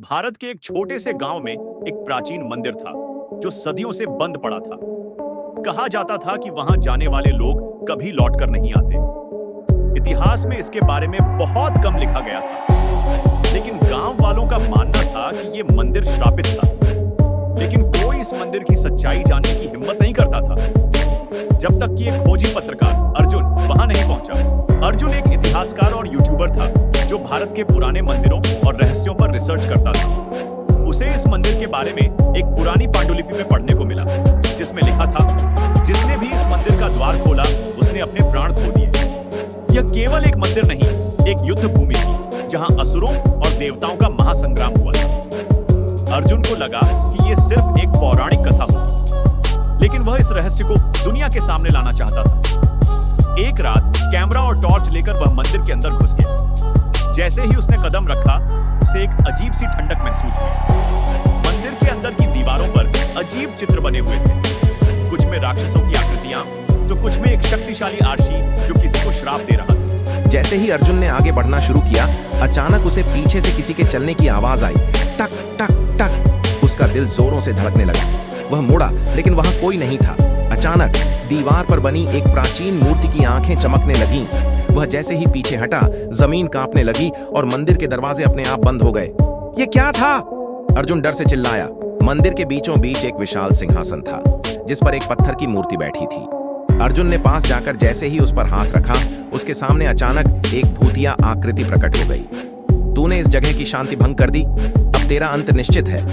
भारत के एक छोटे से गांव में एक प्राचीन मंदिर था जो सदियों से बंद पड़ा था। कहा जाता था कि वहां जाने वाले लोग कभी लौटकर नहीं आते। इतिहास में इसके बारे में बहुत कम लिखा गया था, लेकिन गांव वालों का मानना था कि यह मंदिर श्रापित था। लेकिन कोई इस मंदिर की सच्चाई जानने की हिम्मत नहीं करता था, जब तक कि एक खोजी पत्रकार अर्जुन वहां नहीं पहुंचा। अर्जुन एक इतिहासकार और यूट्यूबर था जो भारत के पुराने मंदिरों और रहस्यों पर रिसर्च करता था। उसे इस मंदिर के बारे में एक पुरानी पांडुलिपि में पढ़ने को मिला, जिसमें लिखा था, जिसने भी इस मंदिर का द्वार खोला उसने अपने प्राण खो दिए। यह केवल एक मंदिर नहीं, एक युद्ध भूमि थी जहां असुरों और देवताओं का महासंग्राम हुआ था। अर्जुन को लगा कि यह सिर्फ एक पौराणिक कथा होगी, लेकिन वह इस रहस्य को दुनिया के सामने लाना चाहता था। एक रात कैमरा और टॉर्च लेकर वह मंदिर के अंदर घुस गया। जैसे ही उसने कदम रखा, उसे एक अजीब सी ठंडक महसूस हुई। मंदिर के अंदर की दीवारों पर अजीब चित्र बने हुए थे, कुछ में राक्षसों की आकृतियां, तो कुछ में एक शक्तिशाली आर्शी जो किसी को श्राप दे रहा था। जैसे ही अर्जुन ने आगे बढ़ना शुरू किया, अचानक उसे पीछे से किसी के चलने की आवाज आई। टक टक टक। उसका दिल जोरों से धड़कने लगा। वह मुड़ा, लेकिन वहां कोई नहीं था। अचानक दीवार पर बनी एक प्राचीन मूर्ति की आंखें चमकने लगीं। वह जैसे ही पीछे हटा, जमीन कांपने लगी और मंदिर के दरवाजे अपने आप बंद हो गए। ये क्या था? अर्जुन डर से चिल्लाया। मंदिर के बीचों बीच एक विशाल सिंहासन था, जिस पर एक पत्थर की मूर्ति बैठी थी। अर्जुन ने पास जाकर जैसे ही उस पर हाथ रखा, उसके सामने अचानक एक भूतिया आकृति प्रकट हो गई। तूने इस जगह की शांति भंग कर दी, अब तेरा अंत निश्चित है।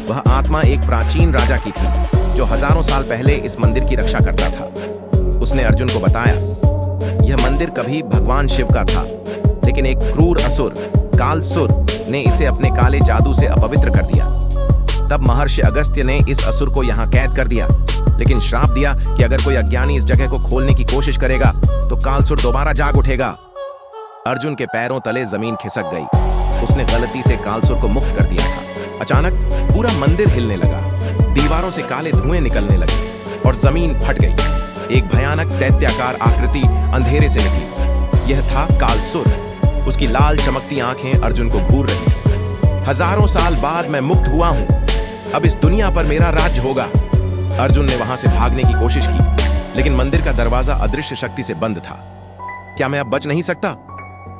वह आत्मा एक प्राचीन राजा की थी, जो हजारों साल पहले इस मंदिर की रक्षा करता था। उसने अर्जुन को बताया, यह मंदिर कभी भगवान शिव का था, लेकिन एक क्रूर असुर कालसुर ने इसे अपने काले जादू से अपवित्र कर दिया। तब महर्षि अगस्त्य ने इस असुर को यहाँ कैद कर दिया, लेकिन श्राप दिया कि अगर कोई अज्ञानी इस जगह को खोलने की कोशिश करेगा तो कालसुर दोबारा जाग उठेगा। अर्जुन के पैरों तले जमीन खिसक गई। उसने गलती से कालसुर को मुक्त कर दिया था। अचानक पूरा मंदिर हिलने लगा, दीवारों से काले धुएं निकलने लगे और जमीन फट गई। एक भयानक दैत्याकार आकृति अंधेरे से निकली। यह था कालसुर। उसकी लाल चमकती आंखें अर्जुन को घूर रही थीं। हजारों साल बाद मैं मुक्त हुआ हूं, अब इस दुनिया पर मेरा राज्य होगा। अर्जुन ने वहां से भागने की कोशिश की, लेकिन मंदिर का दरवाजा अदृश्य शक्ति से बंद था। क्या मैं अब बच नहीं सकता?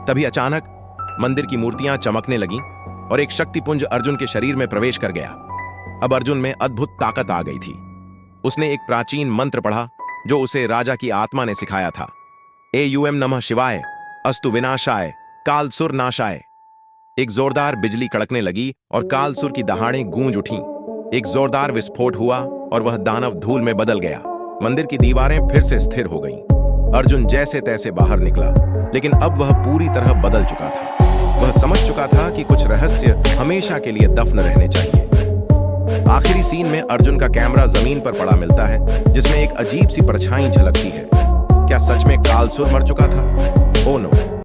तभी अचानक मंदिर की मूर्तियां चमकने लगीं और एक शक्तिपुंज अर्जुन के शरीर में प्रवेश कर गया। अब अर्जुन में अद्भुत ताकत आ गई थी। उसने एक प्राचीन मंत्र पढ़ा जो उसे राजा की आत्मा ने सिखाया था। एयूएम नमः शिवाय, अस्तु विनाशाय, कालसुर नाशाय। एक जोरदार बिजली कड़कने लगी और कालसुर की दहाड़ें गूंज उठीं। एक जोरदार विस्फोट हुआ और वह दानव धूल में बदल गया। मंदिर की दीवारें फिर से स्थिर हो गईं। अर्जुन जैसे तैसे बाहर निकला, लेकिन अब वह पूरी तरह बदल चुका था। वह समझ चुका था कि कुछ रहस्य हमेशा के लिए दफन रहने चाहिए। आखिरी सीन में अर्जुन का कैमरा जमीन पर पड़ा मिलता है, जिसमें एक अजीब सी परछाई झलकती है। क्या सच में कालसुर मर चुका था? Oh no!